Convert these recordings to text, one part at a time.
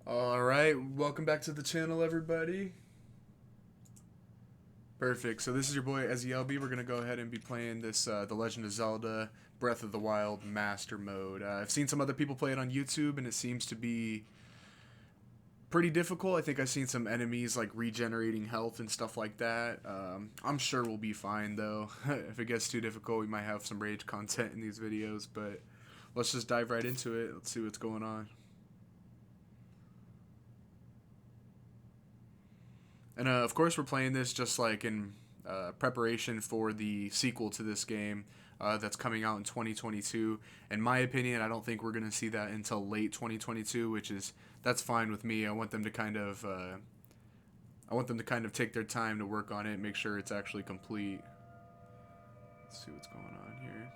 Alright, welcome back to the channel, everybody. Perfect. So this is your boy EZLB. We're going to go ahead and be playing this The Legend of Zelda Breath of the Wild Master Mode. I've seen some other people play it on YouTube, and it seems to be pretty difficult. I think I've seen some enemies like regenerating health and stuff like that. I'm sure we'll be fine, though. If it gets too difficult, we might have some rage content in these videos, but let's just dive right into it. Let's see what's going on. And of course, we're playing this just like in preparation for the sequel to this game that's coming out in 2022. In my opinion, I don't think we're going to see that until late 2022, which is that's fine with me. I want them to kind of take their time to work on it, make sure it's actually complete. Let's see what's going on here.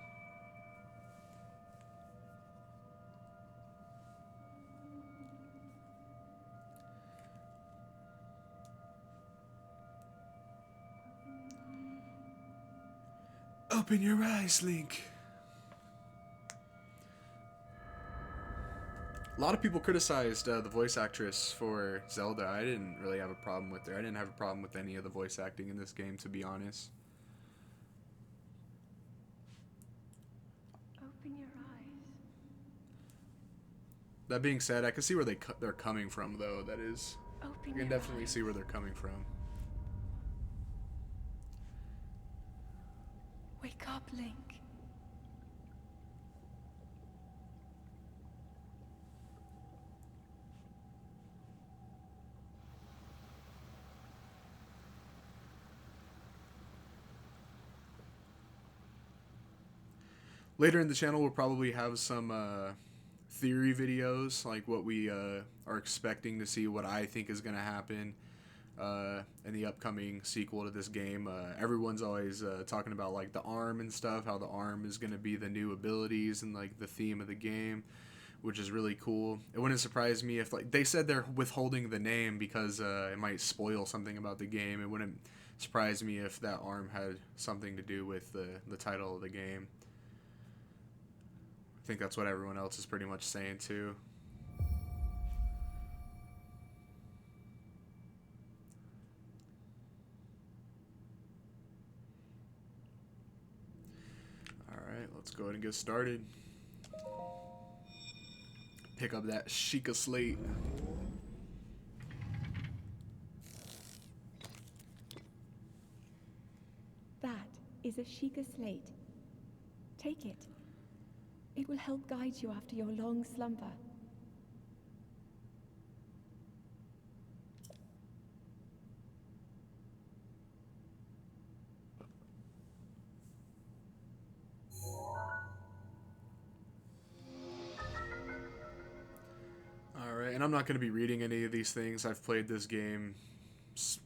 Open your eyes, Link. A lot of people criticized the voice actress for Zelda. I didn't really have a problem with her. I didn't have a problem with any of the voice acting in this game, to be honest. Open your eyes. That being said, I can see where they're coming from, though. That is, Open I your can definitely eyes. see where they're coming from. Wake up, Link. Later in the channel, we'll probably have some theory videos, like what we are expecting to see, what I think is going to happen in the upcoming sequel to this game. Everyone's always talking about like the arm and stuff, how the arm is going to be the new abilities and like the theme of the game, which is really cool. It wouldn't surprise me if like they said they're withholding the name because it might spoil something about the game. It wouldn't surprise me if that arm had something to do with the title of the game. I think that's what everyone else is pretty much saying too. Alright, let's go ahead and get started. Pick up that Sheikah slate. That is a Sheikah slate. Take it. It will help guide you after your long slumber. Alright, and I'm not going to be reading any of these things. I've played this game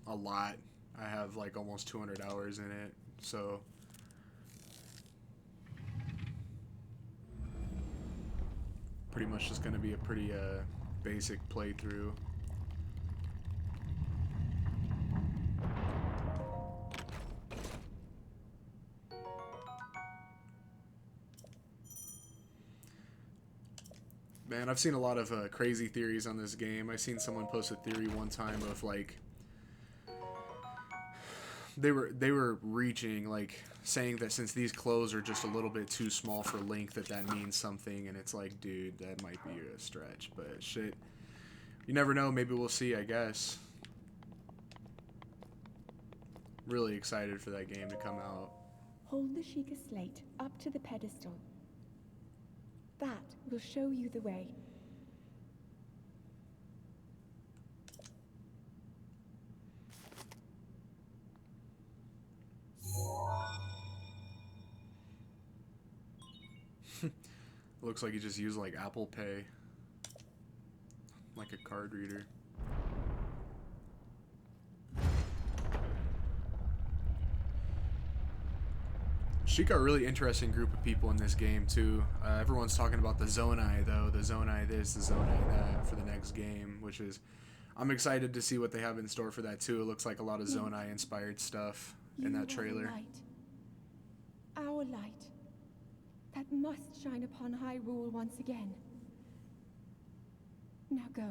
a lot. I have like almost 200 hours in it, so pretty much just going to be a pretty basic playthrough. Man, I've seen a lot of crazy theories on this game. I seen someone post a theory one time of like they were reaching, like saying that since these clothes are just a little bit too small for Link, that means something, and it's like, dude, that might be a stretch, but shit, you never know. Maybe we'll see, I guess. Really excited for that game to come out. Hold the Sheikah slate up to the pedestal. That will show you the way. Looks like you just use like Apple Pay, like a card reader. Sheikah, a really interesting group of people in this game too. Everyone's talking about the Zonai though, the Zonai this, the Zonai that for the next game, which is, I'm excited to see what they have in store for that too. It looks like a lot of Zonai inspired stuff in that trailer. Light. Our light. That must shine upon Hyrule once again. Now go.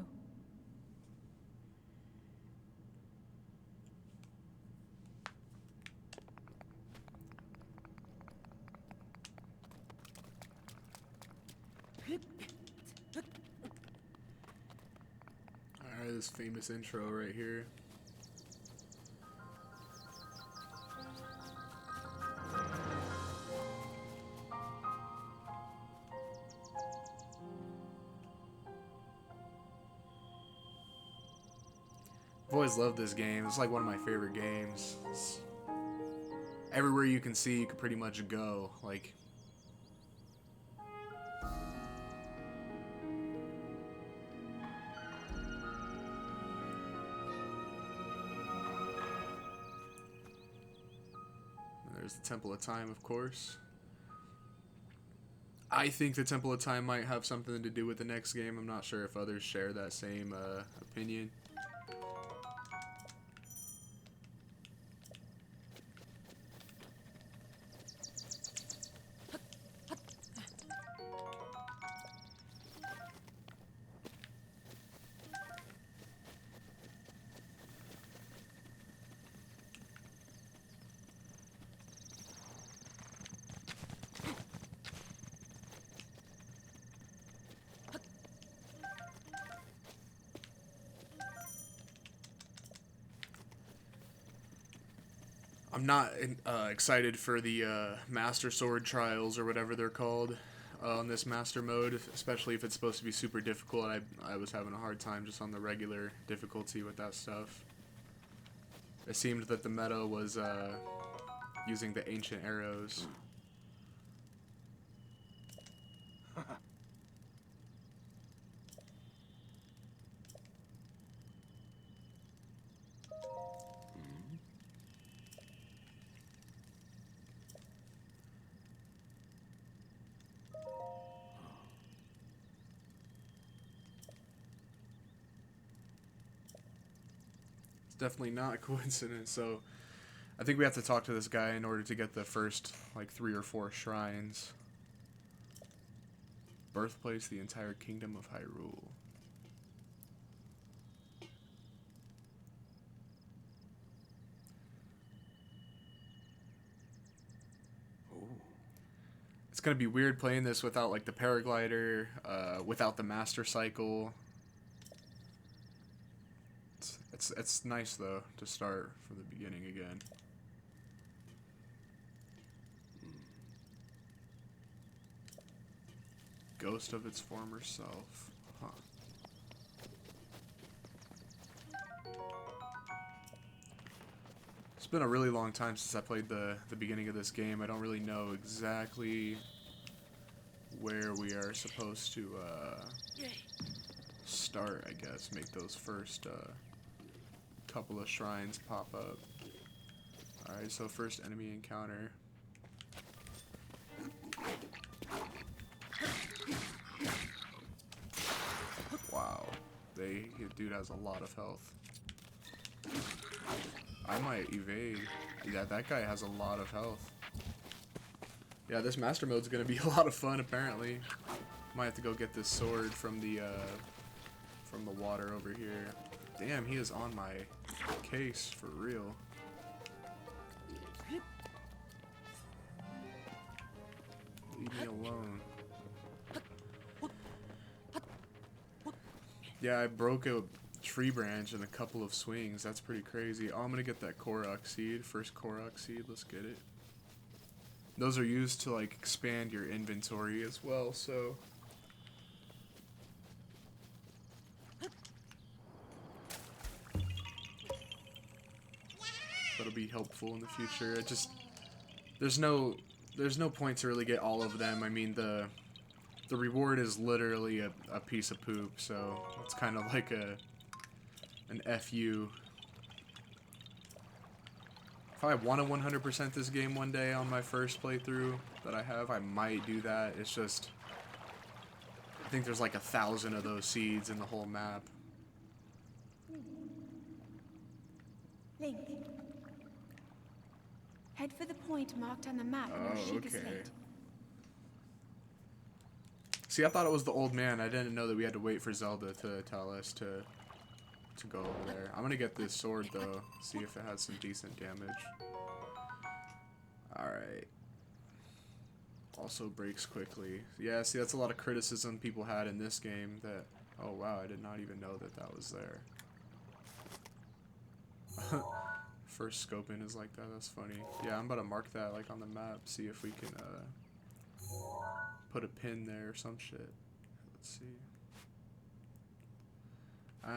this famous intro right here. I've always loved this game. It's like one of my favorite games. Everywhere you can see, you can pretty much go. Like, there's the Temple of Time, of course. I think the Temple of Time might have something to do with the next game. I'm not sure if others share that same opinion. I'm not excited for the Master Sword trials or whatever they're called on this Master mode, especially if it's supposed to be super difficult. I was having a hard time just on the regular difficulty with that stuff. It seemed that the meta was using the ancient arrows. Definitely not a coincidence. So I think we have to talk to this guy in order to get the first like 3 or 4 shrines. Birthplace, the entire kingdom of Hyrule. It's gonna be weird playing this without like the paraglider, without the master cycle. It's nice though to start from the beginning again. Ghost of its former self. Huh. It's been a really long time since I played the beginning of this game. I don't really know exactly where we are supposed to start, I guess. Make those first couple of shrines pop up. Alright, so first enemy encounter. Wow. Dude has a lot of health. I might evade. Yeah, that guy has a lot of health. Yeah, this master mode's gonna be a lot of fun apparently. Might have to go get this sword from the water over here. Damn, he is on my case for real. Leave me alone. Yeah, I broke a tree branch in a couple of swings. That's pretty crazy. Oh, I'm gonna get that Korok seed. First Korok seed. Let's get it. Those are used to like expand your inventory as well, so that'll be helpful in the future. It just there's no point to really get all of them. I mean the reward is literally a piece of poop, so it's kind of like an FU. If I want to 100% this game one day on my first playthrough that I have, I might do that. It's just I think there's like 1,000 of those seeds in the whole map. Link. Head for the point marked on the map near Sheikah Slate. See, I thought it was the old man. I didn't know that we had to wait for Zelda to tell us to go over there. I'm gonna get this sword though, see if it has some decent damage. Alright. Also breaks quickly. Yeah, see, that's a lot of criticism people had in this game that, oh wow, I did not even know that that was there. First scoping is like that. That's funny. Yeah, I'm about to mark that like on the map. See if we can put a pin there or some shit. Let's see.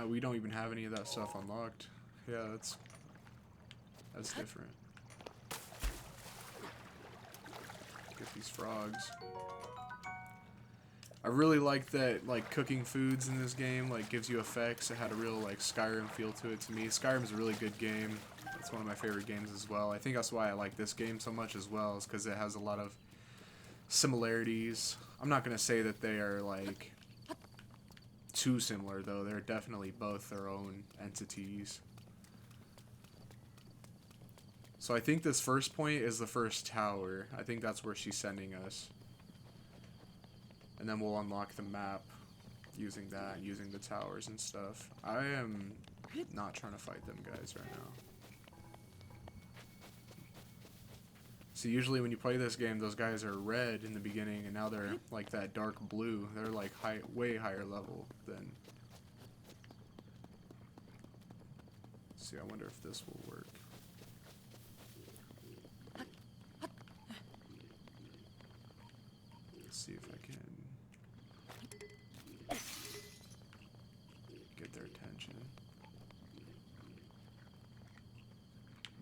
We don't even have any of that stuff unlocked. Yeah, that's different. Get these frogs. I really like that, like, cooking foods in this game, like, gives you effects. It had a real, like, Skyrim feel to it to me. Skyrim's a really good game. It's one of my favorite games as well. I think that's why I like this game so much as well, is because it has a lot of similarities. I'm not going to say that they are, like, too similar, though. They're definitely both their own entities. So I think this first point is the first tower. I think that's where she's sending us. And then we'll unlock the map using that, using the towers and stuff. I am not trying to fight them guys right now. See, usually when you play this game, those guys are red in the beginning, and now they're like that dark blue. They're like way higher level than... Let's see, I wonder if this will work. Let's see if I can get their attention.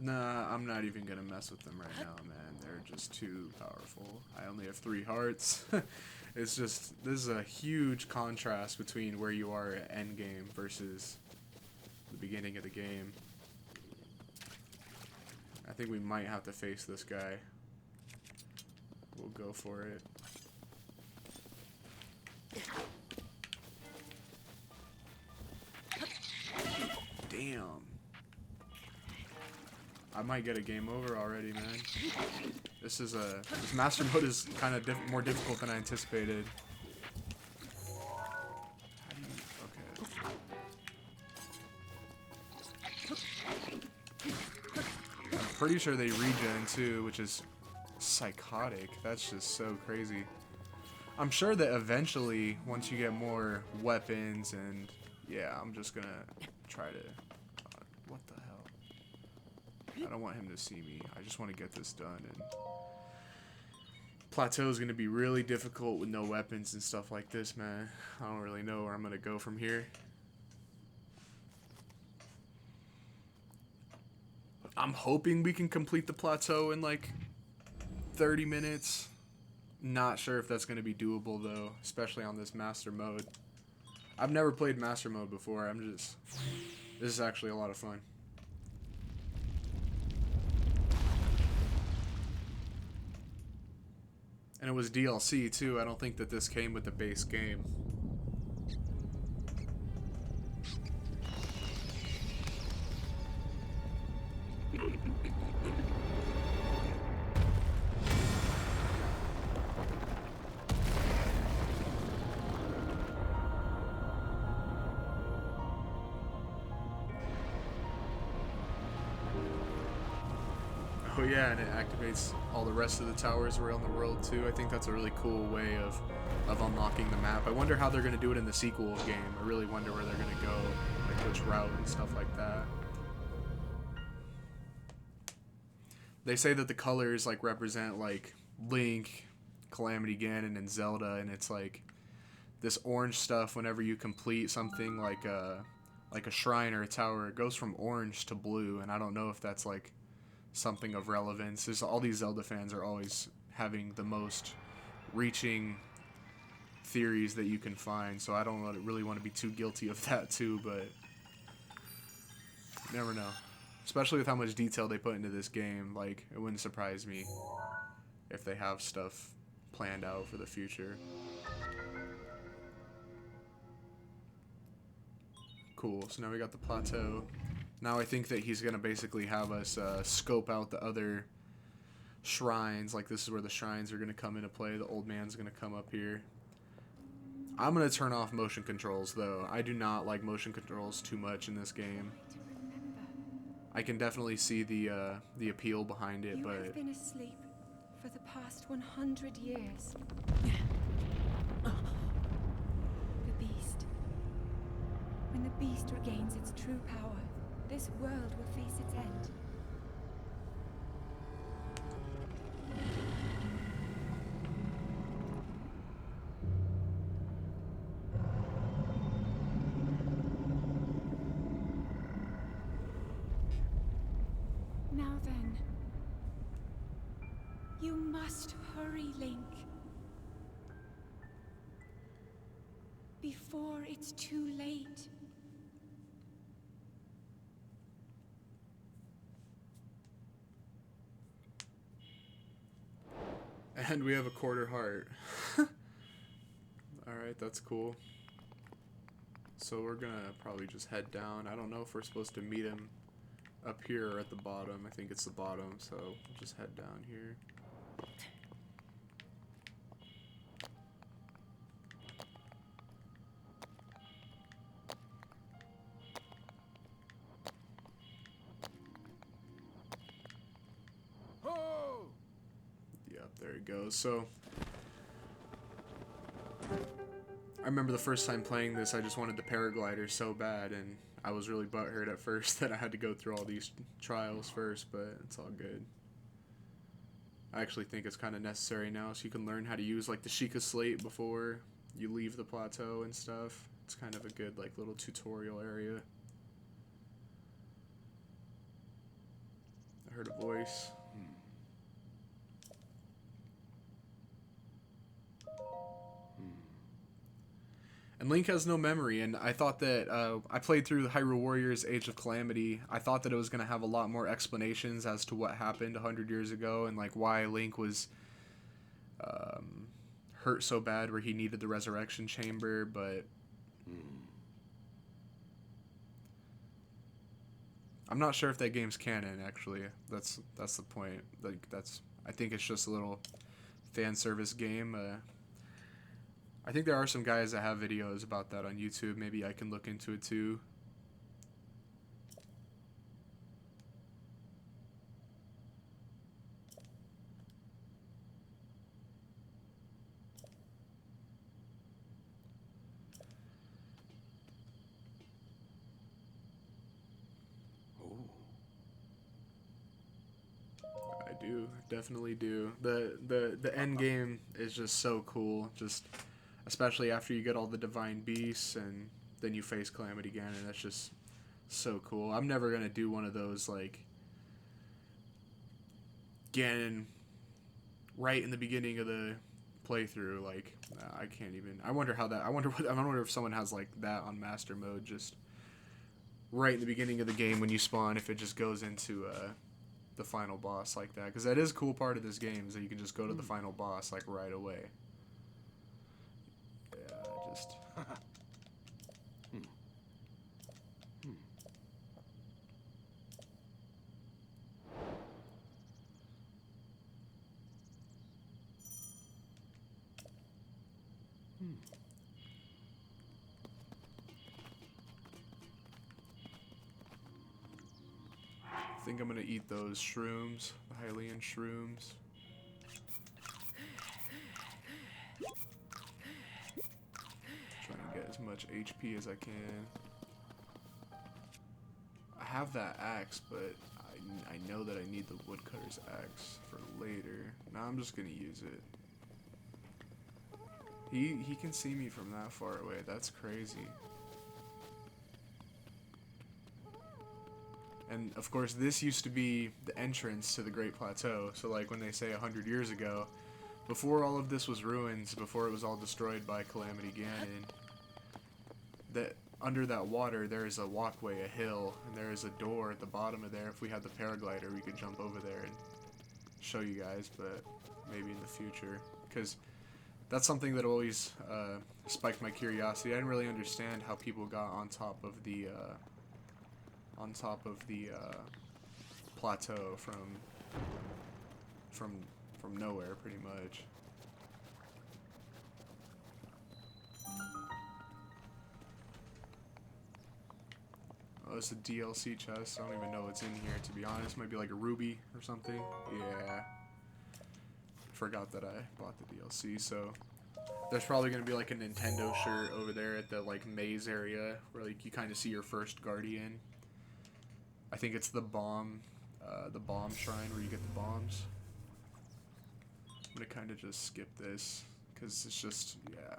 Nah, I'm not even gonna mess with them right now, man. They're just too powerful. I only have 3 hearts. It's just, this is a huge contrast between where you are at endgame versus the beginning of the game. I think we might have to face this guy. We'll go for it. Damn. I might get a game over already, man. This master mode is kind of more difficult than I anticipated. I'm pretty sure they regen too, which is psychotic. That's just so crazy. I'm sure that eventually, once you get more weapons and yeah, I'm just gonna try to... what the hell? I don't want him to see me. I just want to get this done. And plateau is gonna be really difficult with no weapons and stuff like this, man. I don't really know where I'm gonna go from here. I'm hoping we can complete the plateau in like 30 minutes. Not sure if that's going to be doable though, especially on this master mode. I've never played master mode before. This is actually a lot of fun. And it was DLC too. I don't think that this came with the base game. Oh yeah, and it activates all the rest of the towers around the world too. I think that's a really cool way of unlocking the map. I wonder how they're going to do it in the sequel game. I really wonder where they're going to go, like which route and stuff like that. They say that the colors like represent like Link, Calamity Ganon, and Zelda, and it's like this orange stuff whenever you complete something like a shrine or a tower, it goes from orange to blue, and I don't know if that's like something of relevance. There's all these Zelda fans are always having the most reaching theories that you can find, so I don't really want to be too guilty of that too, but you never know. Especially with how much detail they put into this game, like, it wouldn't surprise me if they have stuff planned out for the future. Cool, so now we got the plateau. Now I think that he's going to basically have us scope out the other shrines. Like, this is where the shrines are going to come into play. The old man's going to come up here. I'm going to turn off motion controls, though. I do not like motion controls too much in this game. I can definitely see the appeal behind it, but... You have been asleep for the past 100 years. The beast. When the beast regains its true power, This world will face its end. Now then. You must hurry, Link. Before it's too late. And we have a quarter heart. Alright, that's cool. So we're gonna probably just head down. I don't know if we're supposed to meet him up here or at the bottom. I think it's the bottom, so we'll just head down here. Yep, there it goes. So I remember the first time playing this, I just wanted the paraglider so bad, and I was really butthurt at first that I had to go through all these trials first, but it's all good. I actually think it's kind of necessary now, so you can learn how to use like the Sheikah Slate before you leave the plateau and stuff. It's kind of a good like little tutorial area. I heard a voice. And Link has no memory, and I thought that, I played through the Hyrule Warriors Age of Calamity. I thought that it was going to have a lot more explanations as to what happened 100 years ago, and like why Link was hurt so bad where he needed the Resurrection Chamber, but I'm not sure if that game's canon, actually. That's the point. Like, I think it's just a little fan service game. I think there are some guys that have videos about that on YouTube. Maybe I can look into it too. I do, definitely do. The end game is just so cool. Just especially after you get all the divine beasts and then you face Calamity Ganon, and that's just so cool. I'm never gonna do one of those like Ganon right in the beginning of the playthrough. Like I can't even. I wonder how that. I wonder if someone has like that on master mode, just right in the beginning of the game when you spawn. If it just goes into the final boss like that, because that is a cool part of this game, is that you can just go to the final boss like right away. Just I think I'm gonna eat those shrooms, the Hylian shrooms. Trying to get as much HP as I can. I have that axe, but I know that I need the woodcutter's axe for later. Now I'm just gonna use it. He can see me from that far away. That's crazy. And of course, this used to be the entrance to the Great Plateau. So like when they say 100 years ago, before all of this was ruins, before it was all destroyed by Calamity Ganon, that under that water there is a walkway, a hill, and there is a door at the bottom of there. If we had the paraglider, we could jump over there and show you guys, but maybe in the future, because that's something that always spiked my curiosity. I didn't really understand how people got on top of the plateau from nowhere, pretty much. Oh, it's a DLC chest. I don't even know what's in here, to be honest. Might be like a ruby or something. Yeah. Forgot that I bought the DLC, so there's probably gonna be like a Nintendo shirt over there at the like maze area where like you kind of see your first Guardian. I think it's the bomb shrine where you get the bombs. I'm gonna kind of just skip this because it's just, yeah.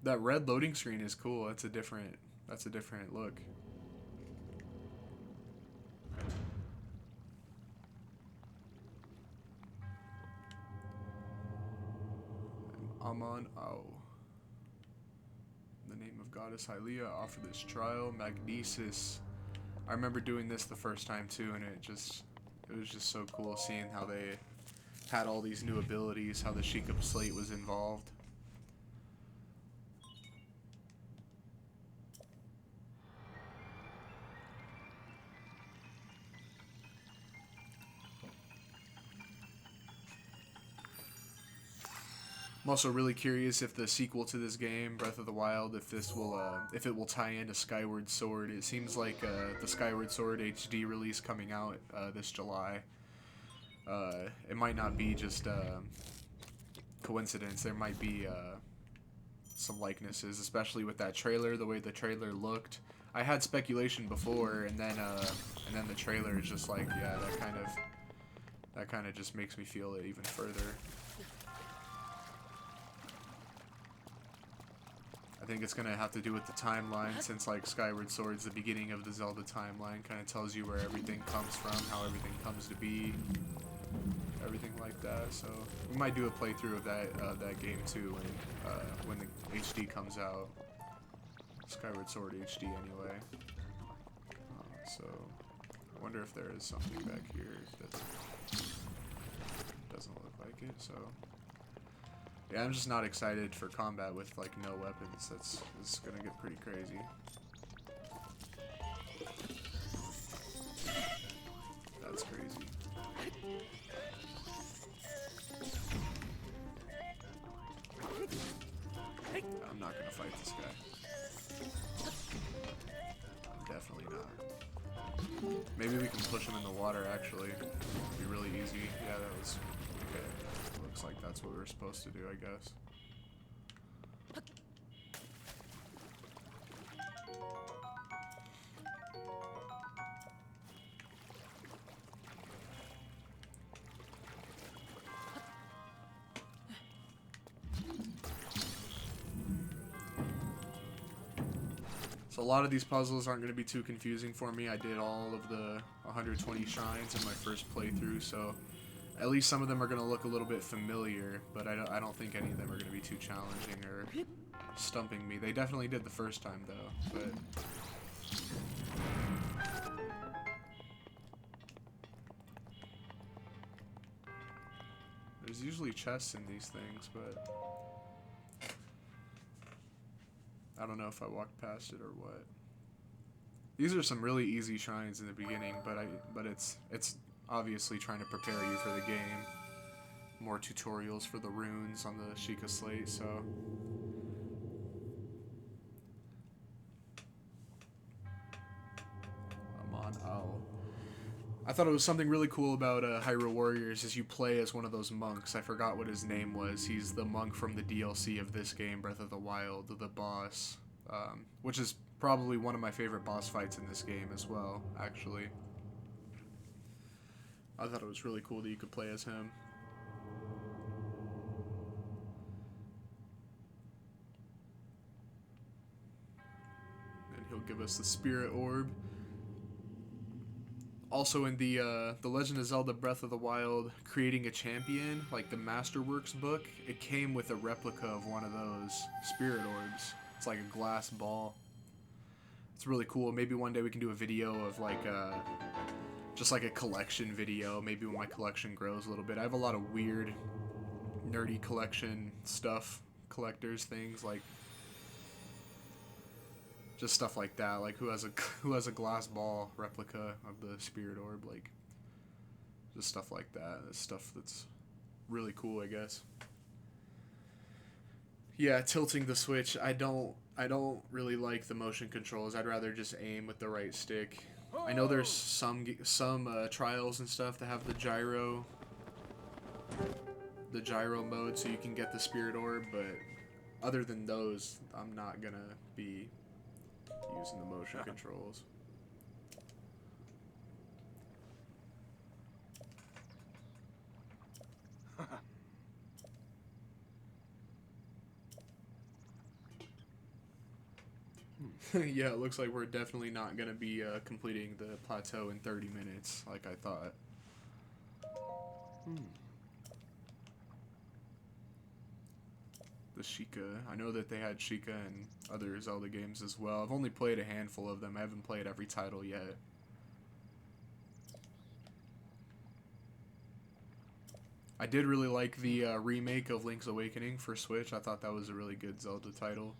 That red loading screen is cool. That's a different look. Amon Ao. In the name of Goddess Hylia, offer this trial. Magnesis. I remember doing this the first time too, and it was just so cool seeing how they had all these new abilities, how the Sheikah Slate was involved. I'm also really curious if the sequel to this game, Breath of the Wild, if it will tie into Skyward Sword. It seems like the Skyward Sword HD release coming out this July. It might not be just coincidence. There might be some likenesses, especially with that trailer. The way the trailer looked, I had speculation before, and then the trailer is just like, yeah, that kind of just makes me feel it even further. I think it's gonna have to do with the timeline, since like Skyward Sword's the beginning of the Zelda timeline, kind of tells you where everything comes from, how everything comes to be, everything like that. So we might do a playthrough of that game too when the HD comes out. Skyward Sword HD anyway. So I wonder if there is something back here that doesn't look like it. So. Yeah, I'm just not excited for combat with like no weapons. It's gonna get pretty crazy. That's crazy. I'm not gonna fight this guy. I'm definitely not. Maybe we can push him in the water actually. It'd be really easy. Yeah, that was okay. Looks like that's what we were supposed to do, I guess. So a lot of these puzzles aren't going to be too confusing for me. I did all of the 120 shrines in my first playthrough, so at least some of them are going to look a little bit familiar, but I don't think any of them are going to be too challenging or stumping me. They definitely did the first time, though, but... There's usually chests in these things, but... I don't know if I walked past it or what. These are some really easy shrines in the beginning, but it's obviously trying to prepare you for the game. More tutorials for the runes on the Sheikah Slate, so... Amon Ao. I thought it was something really cool about Hyrule Warriors is you play as one of those monks. I forgot what his name was. He's the monk from the DLC of this game, Breath of the Wild, the boss. Which is probably one of my favorite boss fights in this game as well, actually. I thought it was really cool that you could play as him. And he'll give us the Spirit Orb. Also in the Legend of Zelda Breath of the Wild, Creating a Champion, like the Masterworks book, it came with a replica of one of those Spirit Orbs. It's like a glass ball. It's really cool. Maybe one day we can do a video of like just like a collection video, maybe when my collection grows a little bit. I have a lot of weird, nerdy collection stuff, collectors things, like just stuff like that. Like who has a glass ball replica of the Spirit Orb, like just stuff like that. It's stuff that's really cool, I guess. Yeah, tilting the Switch. I don't really like the motion controls. I'd rather just aim with the right stick. I know there's some trials and stuff that have the gyro the gyro mode so you can get the spirit orb, but other than those, I'm not gonna be using the motion controls. Yeah, it looks like we're definitely not gonna be completing the plateau in 30 minutes like I thought. The Sheikah. I know that they had Sheikah in other Zelda games as well. I've only played a handful of them. I haven't played every title yet. I did really like the remake of Link's Awakening for Switch. I thought that was a really good Zelda title.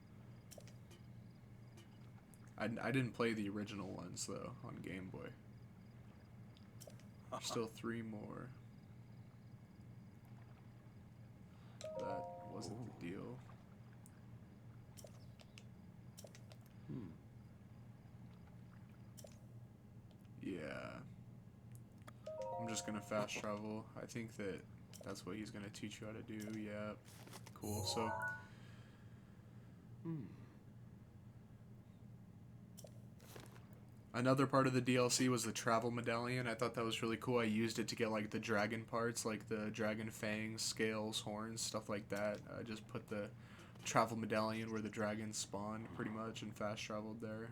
I didn't play the original ones, though, on Game Boy. There's still 3 more. That wasn't the deal. Yeah. I'm just gonna fast travel. I think that that's what he's gonna teach you how to do. Yeah. Cool. So. Another part of the DLC was the travel medallion. I thought that was really cool. I used it to get like the dragon parts, like the dragon fangs, scales, horns, stuff like that. I just put the travel medallion where the dragons spawned pretty much and fast traveled there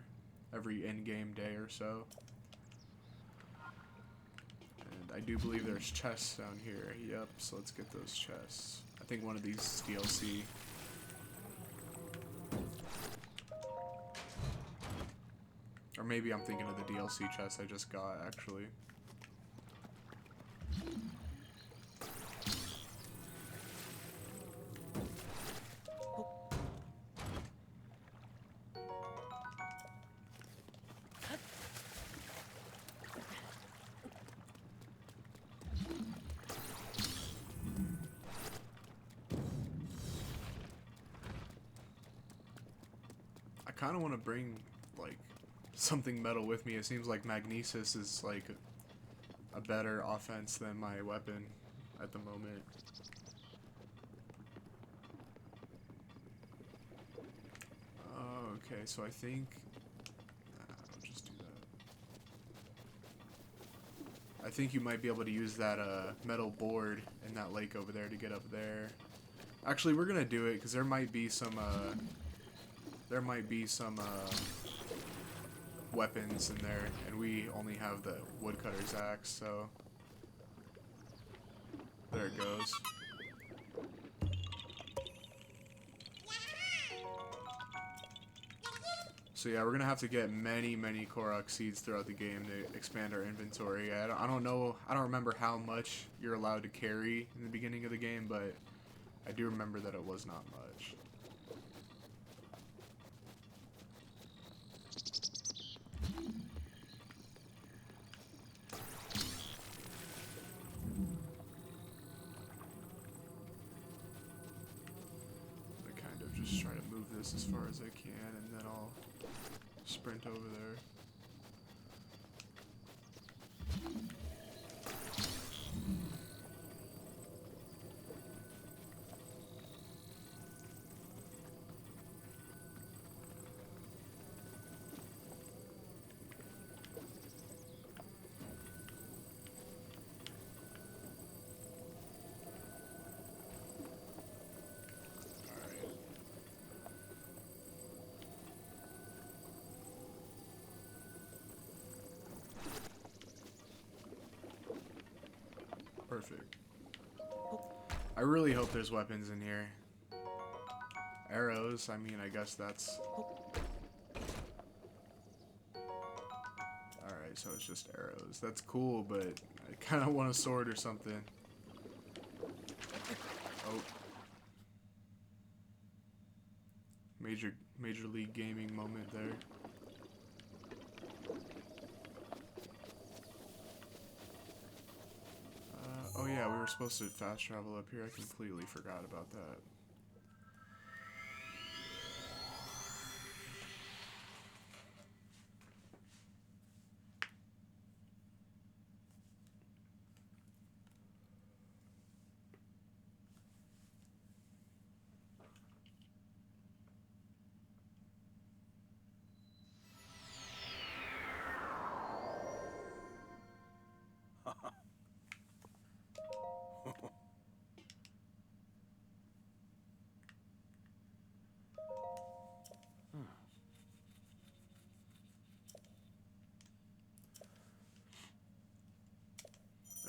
every in-game day or so. And I do believe there's chests down here. Yep, so let's get those chests. I think one of these is DLC. Or maybe I'm thinking of the DLC chest I just got, actually. I kind of want to bring, like, something metal with me. It seems like Magnesis is like a better offense than my weapon at the moment. Okay, so I think I'll just do that. I think you might be able to use that metal board in that lake over there to get up there. Actually, we're gonna do it because there might be some weapons in there, and we only have the woodcutter's axe, so there it goes. So yeah, we're gonna have to get many Korok seeds throughout the game to expand our inventory. I don't know, I don't remember how much you're allowed to carry in the beginning of the game, but I do remember that it was not much. Just try to move this as far as I can, and then I'll sprint over there. Perfect. I really hope there's weapons in here. Arrows, I mean, I guess that's... Alright, so it's just arrows. That's cool, but I kind of want a sword or something. Oh. Major League Gaming moment there. Oh yeah, we were supposed to fast travel up here. I completely forgot about that.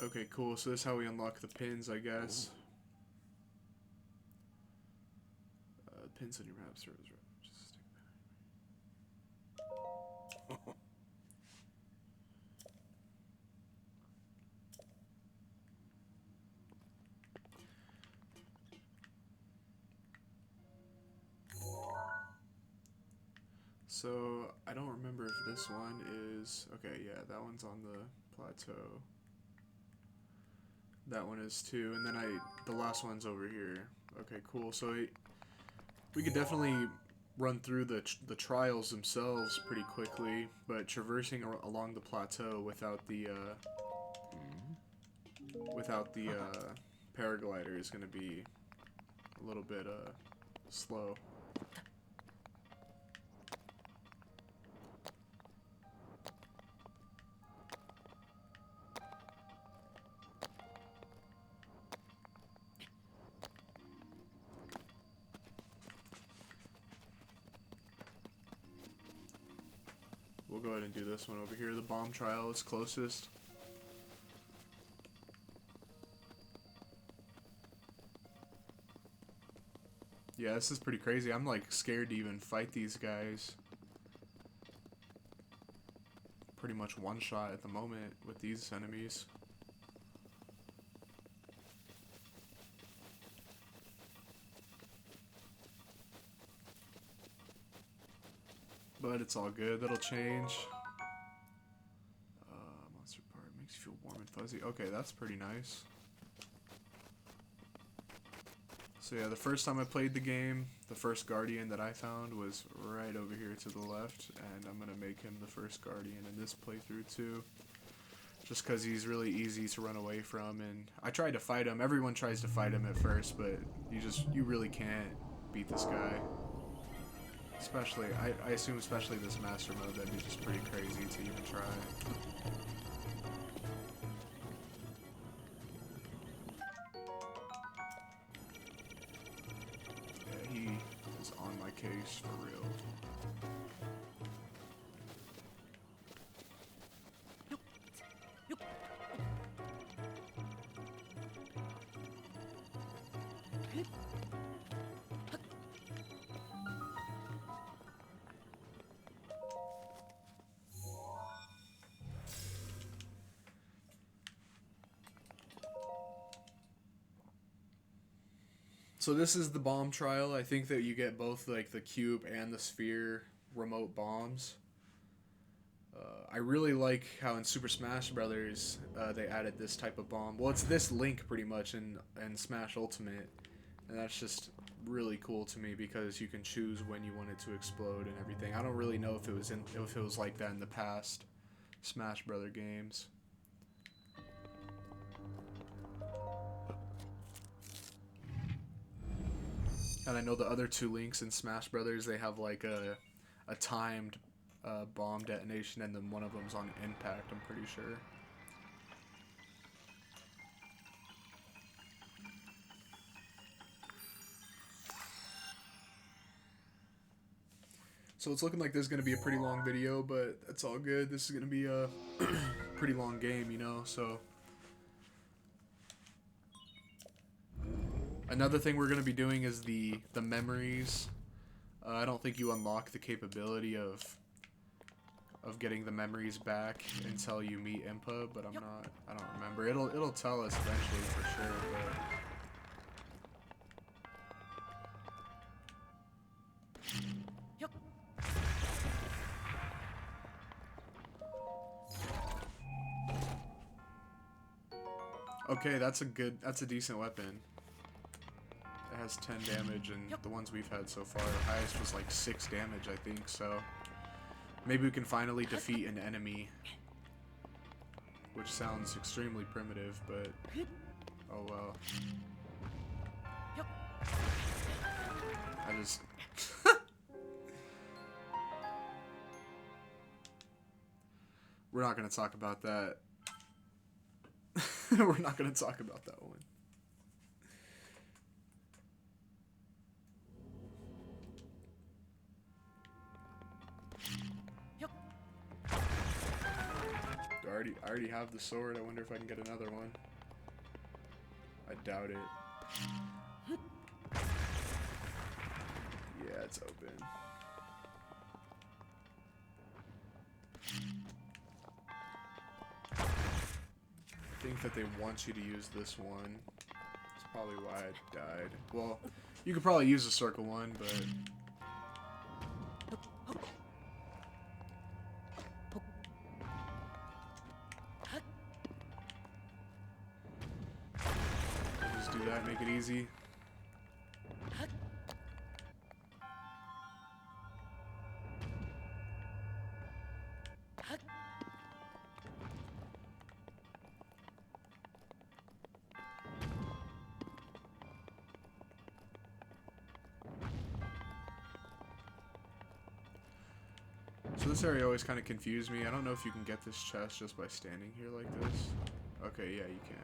Okay, cool. So this is how we unlock the pins, I guess. Pins on your map. Just stick that. So I don't remember if this one is okay. Yeah, that one's on the plateau. That one is too, and then the last one's over here. Okay, cool. So we could definitely run through the trials themselves pretty quickly, but traversing along the plateau without the paraglider is going to be a little bit slow. We'll go ahead and do this one over here. The bomb trial is closest. Yeah, this is pretty crazy. I'm like scared to even fight these guys. Pretty much one shot at the moment with these enemies. But it's all good. That'll change. Monster part makes you feel warm and fuzzy. Okay, that's pretty nice. So yeah, the first time I played the game, the first Guardian that I found was right over here to the left, and I'm gonna make him the first Guardian in this playthrough too. Just because he's really easy to run away from, and I tried to fight him. Everyone tries to fight him at first, but you really can't beat this guy. Especially, I assume especially this master mode, that'd be just pretty crazy to even try. Yeah, he is on my case for real. So this is the bomb trial. I think that you get both like the cube and the sphere remote bombs. I really like how in Super Smash Brothers they added this type of bomb. Well, it's this Link pretty much in Smash Ultimate, and that's just really cool to me because you can choose when you want it to explode and everything. I don't really know if it was like that in the past Smash Brother games. And I know the other two Links in Smash Brothers, they have like a timed bomb detonation, and then one of them's on impact, I'm pretty sure. So it's looking like this is going to be a pretty long video, but that's all good. This is going to be a pretty long game, you know, so... Another thing we're going to be doing is the memories. I don't think you unlock the capability of getting the memories back until you meet Impa, but I don't remember. It'll tell us eventually for sure, but... Okay, that's a decent weapon. It has 10 damage, and the ones we've had so far, the highest was like 6 damage, I think, so... Maybe we can finally defeat an enemy. Which sounds extremely primitive, but... Oh well. I just... We're not gonna talk about that. We're not gonna talk about that one. I already have the sword. I wonder if I can get another one. I doubt it. Yeah, it's open. I think that they want you to use this one. That's probably why I died. Well, you could probably use the circle one, but... just do that, make it easy. So this area always kind of confused me. I don't know if you can get this chest just by standing here like this. Okay, yeah, you can.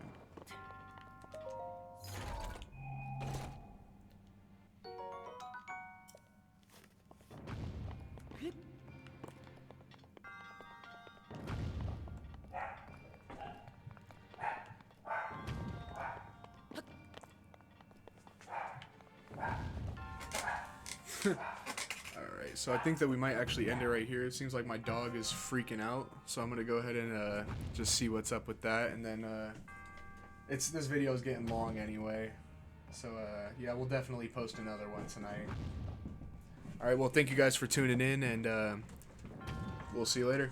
Alright, so I think that we might actually end it right here. It seems like my dog is freaking out, so I'm going to go ahead and just see what's up with that, and then this video is getting long anyway, so yeah, we'll definitely post another one tonight. Alright, well, thank you guys for tuning in, and we'll see you later.